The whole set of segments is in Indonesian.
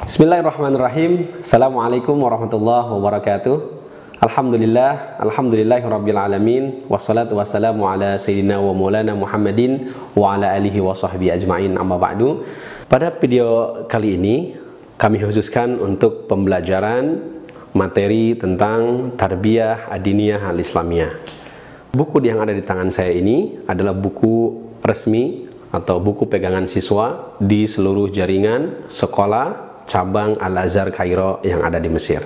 Bismillahirrahmanirrahim. Assalamualaikum warahmatullahi wabarakatuh. Alhamdulillahirabbil alamin. Wassalatu wassalamu ala sayyidina wa maulana Muhammadin wa ala alihi wa sahbihi ajmain. Amma ba'du. Pada video kali ini kami khususkan untuk pembelajaran materi tentang Tarbiyah Adiniyah Al-Islamiyah. Buku yang ada di tangan saya ini adalah buku resmi atau buku pegangan siswa di seluruh jaringan sekolah cabang Al-Azhar Kairo yang ada di Mesir.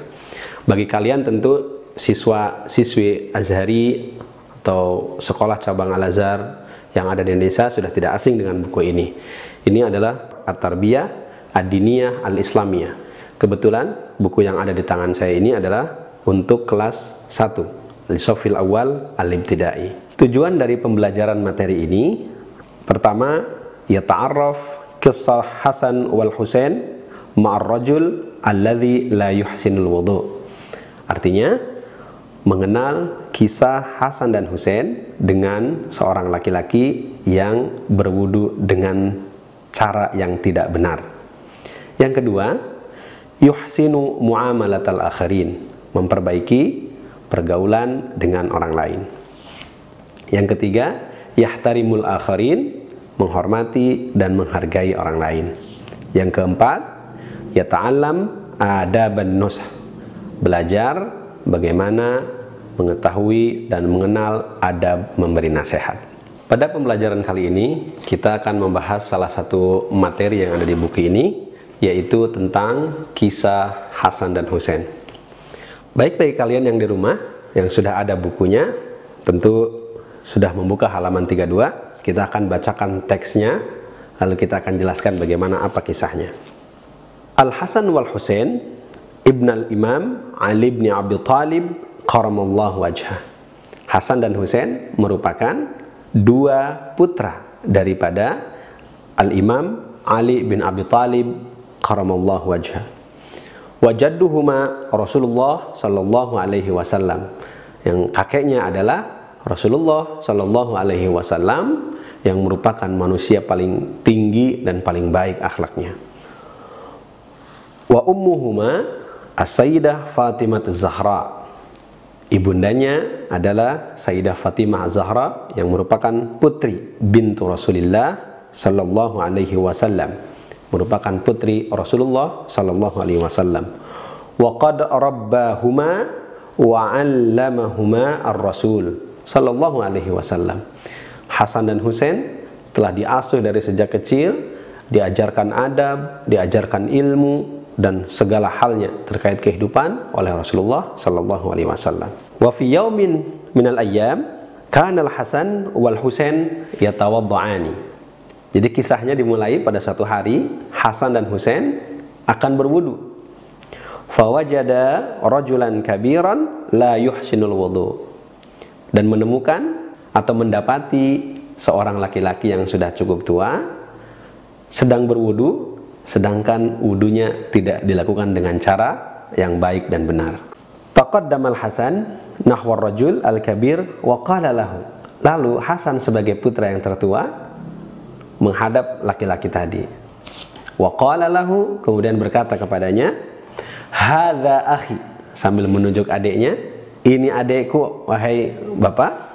Bagi kalian tentu siswa-siswi Azhari atau sekolah cabang Al-Azhar yang ada di Indonesia sudah tidak asing dengan buku ini. Ini adalah At-Tarbiyah Adiniyah Al-Islamiyah. Kebetulan buku yang ada di tangan saya ini adalah untuk kelas 1, Al-Shafil Awal Al-Ibtidai. Tujuan dari pembelajaran materi ini, pertama, yata'arraf kisah Hasan wal Husain ma'ar rajul alladhi la yuhsinul wudu. Artinya mengenal kisah Hasan dan Husain dengan seorang laki-laki yang berwudu dengan cara yang tidak benar. Yang kedua, yuhsinu muamalatal akharin, memperbaiki pergaulan dengan orang lain. Yang ketiga, yahtarimul akharin, menghormati dan menghargai orang lain. Yang keempat, yata'allam adaban nusah, belajar bagaimana mengetahui dan mengenal adab memberi nasihat. Pada pembelajaran kali ini kita akan membahas salah satu materi yang ada di buku ini, yaitu tentang kisah Hasan dan Husain. Baik bagi kalian yang di rumah yang sudah ada bukunya, tentu sudah membuka halaman 32, kita akan bacakan teksnya, lalu kita akan jelaskan bagaimana apa kisahnya. Al-Hasan wal Husain ibn al-Imam Ali bin Abi Thalib karamallahu wajhah. Hasan dan Husain merupakan dua putra daripada Al-Imam Ali bin Abi Thalib karamallahu wajhah. Wajadduhuma Rasulullah sallallahu alaihi wasallam. Yang kakeknya adalah Rasulullah sallallahu alaihi wasallam yang merupakan manusia paling tinggi dan paling baik akhlaknya. Wa ummuhuma as-sayyidah Fatimah Az-Zahra. Ibundanya adalah Sayyidah Fatimah Az-Zahra yang merupakan putri bintu Rasulullah sallallahu alaihi wasallam, merupakan putri Rasulullah sallallahu alaihi wasallam. Wa qad rabbahuma wa 'allamahuma ar-Rasul sallallahu alaihi wasallam. Hasan dan Husain telah diasuh dari sejak kecil, diajarkan adab, diajarkan ilmu dan segala halnya terkait kehidupan oleh Rasulullah sallallahu alaihi wasallam. Wa fi yaumin minal ayyam kana al-Hasan wal Husain yatawadda'ani. Jadi kisahnya dimulai pada satu hari Hasan dan Husain akan berwudu. Fawajada rajulan kabiran la yuhsinul wudu. Dan menemukan atau mendapati seorang laki-laki yang sudah cukup tua sedang berwudu, sedangkan wudunya tidak dilakukan dengan cara yang baik dan benar. Taqaddamal Hasan nahwar rajul al-kabir wa qala lahu. Lalu Hasan sebagai putra yang tertua menghadap laki-laki tadi. Wa qala lahu, kemudian berkata kepadanya, hadza akhi, sambil menunjuk adiknya, ini adikku wahai bapak.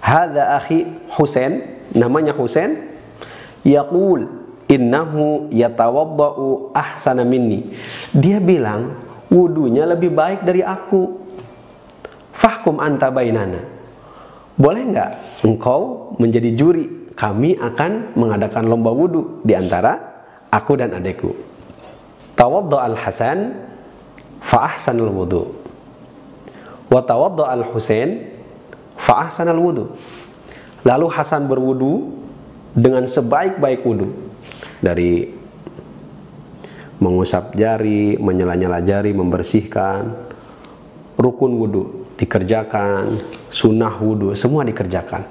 Hadza akhi Husain, namanya Husain, yaqul innahu yatawaddau ahsana minni. Dia bilang wudunya lebih baik dari aku. Fahkum anta bainana. Boleh nggak engkau menjadi juri? Kami akan mengadakan lomba wudu di antara aku dan adekku. Tawadda al-Hasan fa ahsanal wudu. Wa tawadda al-Husain fa ahsanal wudu. Lalu Hasan berwudu dengan sebaik-baik wudu, dari mengusap jari, menyela-nyela jari, membersihkan, rukun wudu dikerjakan, sunnah wudu semua dikerjakan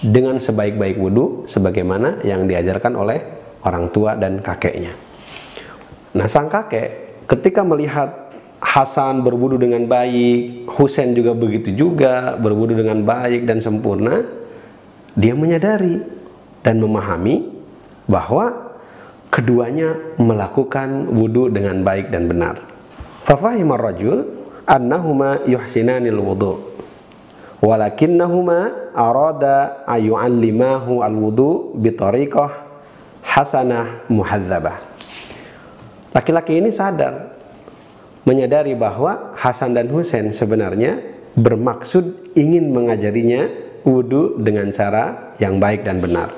dengan sebaik-baik wudu sebagaimana yang diajarkan oleh orang tua dan kakeknya. Nah, sang kakek ketika melihat Hasan berwudu dengan baik, Husain juga begitu juga berwudu dengan baik dan sempurna, dia menyadari dan memahami bahwa keduanya melakukan wudu dengan baik dan benar. Fafahimar rajul annahuma yuhsinanil wudu walakinnahuma arada ayu'allimahu al-wudu bitariqah hasanah muhadzabah. Laki-laki ini sadar, menyadari bahwa Hasan dan Husain sebenarnya bermaksud ingin mengajarinya wudu dengan cara yang baik dan benar,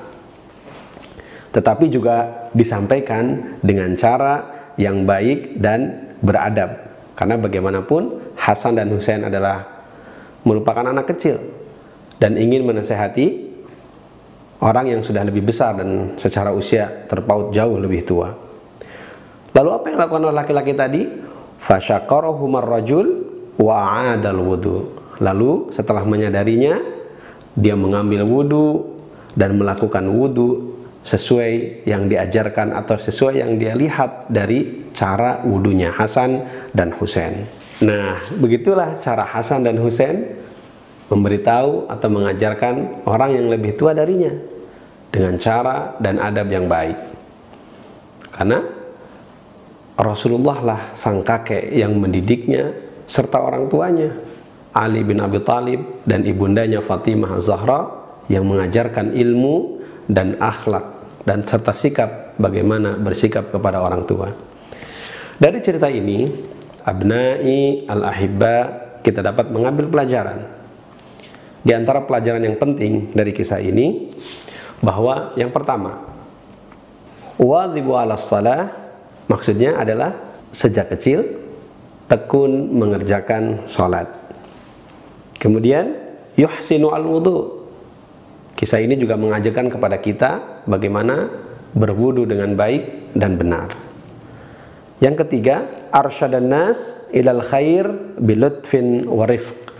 tetapi juga disampaikan dengan cara yang baik dan beradab, karena bagaimanapun Hasan dan Husain adalah merupakan anak kecil dan ingin menasehati orang yang sudah lebih besar dan secara usia terpaut jauh lebih tua. Lalu apa yang dilakukan oleh laki-laki tadi? Fasyaqarahumar rajul wa'adal wudu. Lalu setelah menyadarinya, dia mengambil wudu dan melakukan wudu sesuai yang diajarkan atau sesuai yang dia lihat dari cara wudunya Hasan dan Husain. Nah, begitulah cara Hasan dan Husain memberitahu atau mengajarkan orang yang lebih tua darinya dengan cara dan adab yang baik. Karena Rasulullah lah sang kakek yang mendidiknya serta orang tuanya, Ali bin Abi Thalib dan ibundanya Fatimah Az-Zahra, yang mengajarkan ilmu dan akhlak dan serta sikap bagaimana bersikap kepada orang tua. Dari cerita ini, abnai al-ahibba, kita dapat mengambil pelajaran. Di antara pelajaran yang penting dari kisah ini, bahwa yang pertama, wadhibu ala shalah, maksudnya adalah sejak kecil tekun mengerjakan sholat. Kemudian yuhsinu al-wudu, kisah ini juga mengajarkan kepada kita bagaimana berwudu dengan baik dan benar. Yang ketiga, arsyadan nas ilal khair bilutfin wa rifq,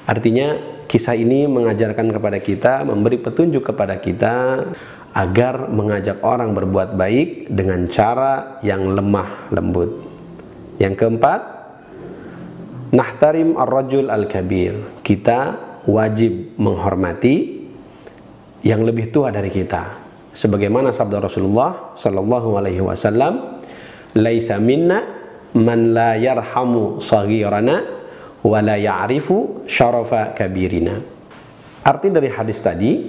artinya kisah ini mengajarkan kepada kita, memberi petunjuk kepada kita agar mengajak orang berbuat baik dengan cara yang lemah lembut. Yang keempat, nahtarim ar-rajul al-kabir, kita wajib menghormati yang lebih tua dari kita. Sebagaimana sabda Rasulullah sallallahu alaihi wasallam, laisa minna man la yarhamu saghirana wa la ya'rifu syarafa kabirina. Arti dari hadis tadi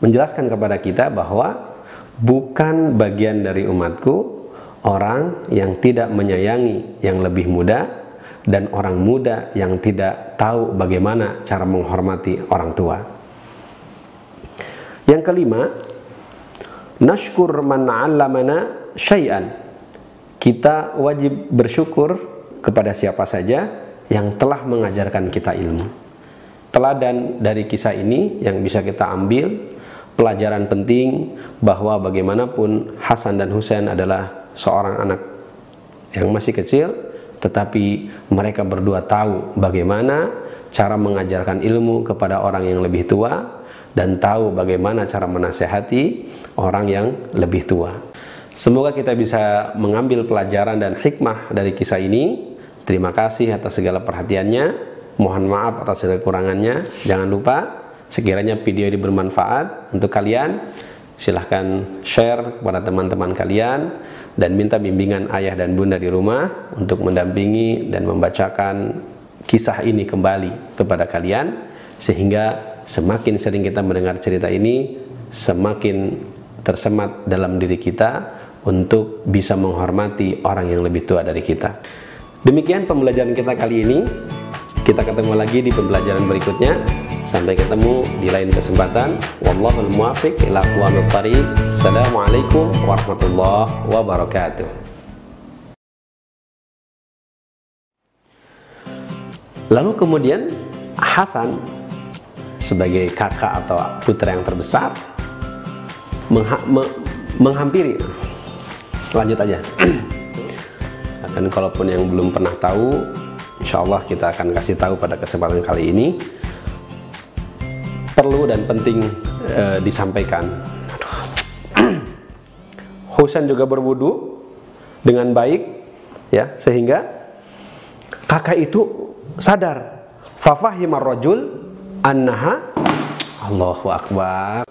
menjelaskan kepada kita bahwa bukan bagian dari umatku orang yang tidak menyayangi yang lebih muda dan orang muda yang tidak tahu bagaimana cara menghormati orang tua. Yang kelima, nashkur man 'allamana syai'an, kita wajib bersyukur kepada siapa saja yang telah mengajarkan kita ilmu. Teladan dari kisah ini yang bisa kita ambil, pelajaran penting bahwa bagaimanapun Hasan dan Husain adalah seorang anak yang masih kecil, tetapi mereka berdua tahu bagaimana cara mengajarkan ilmu kepada orang yang lebih tua dan tahu bagaimana cara menasehati orang yang lebih tua. Semoga kita bisa mengambil pelajaran dan hikmah dari kisah ini. Terima kasih atas segala perhatiannya. Mohon maaf atas segala kekurangannya. Jangan lupa, sekiranya video ini bermanfaat untuk kalian, silahkan share kepada teman-teman kalian dan minta bimbingan ayah dan bunda di rumah untuk mendampingi dan membacakan kisah ini kembali kepada kalian, sehingga semakin sering kita mendengar cerita ini, semakin tersemat dalam diri kita untuk bisa menghormati orang yang lebih tua dari kita. Demikian pembelajaran kita kali ini. Kita ketemu lagi di pembelajaran berikutnya. Sampai ketemu di lain kesempatan. Wallahul muwaffiq ila aqwamit thariq. Assalamualaikum warahmatullahi wabarakatuh. Lalu kemudian Hasan sebagai kakak atau putra yang terbesar menghampiri. Lanjut aja. Dan kalaupun yang belum pernah tahu, insya Allah kita akan kasih tahu pada kesempatan kali ini. Perlu dan penting disampaikan. Husain juga berwudu dengan baik, ya, sehingga kakak itu sadar. Fafahimar rajul annaha, Allahu akbar.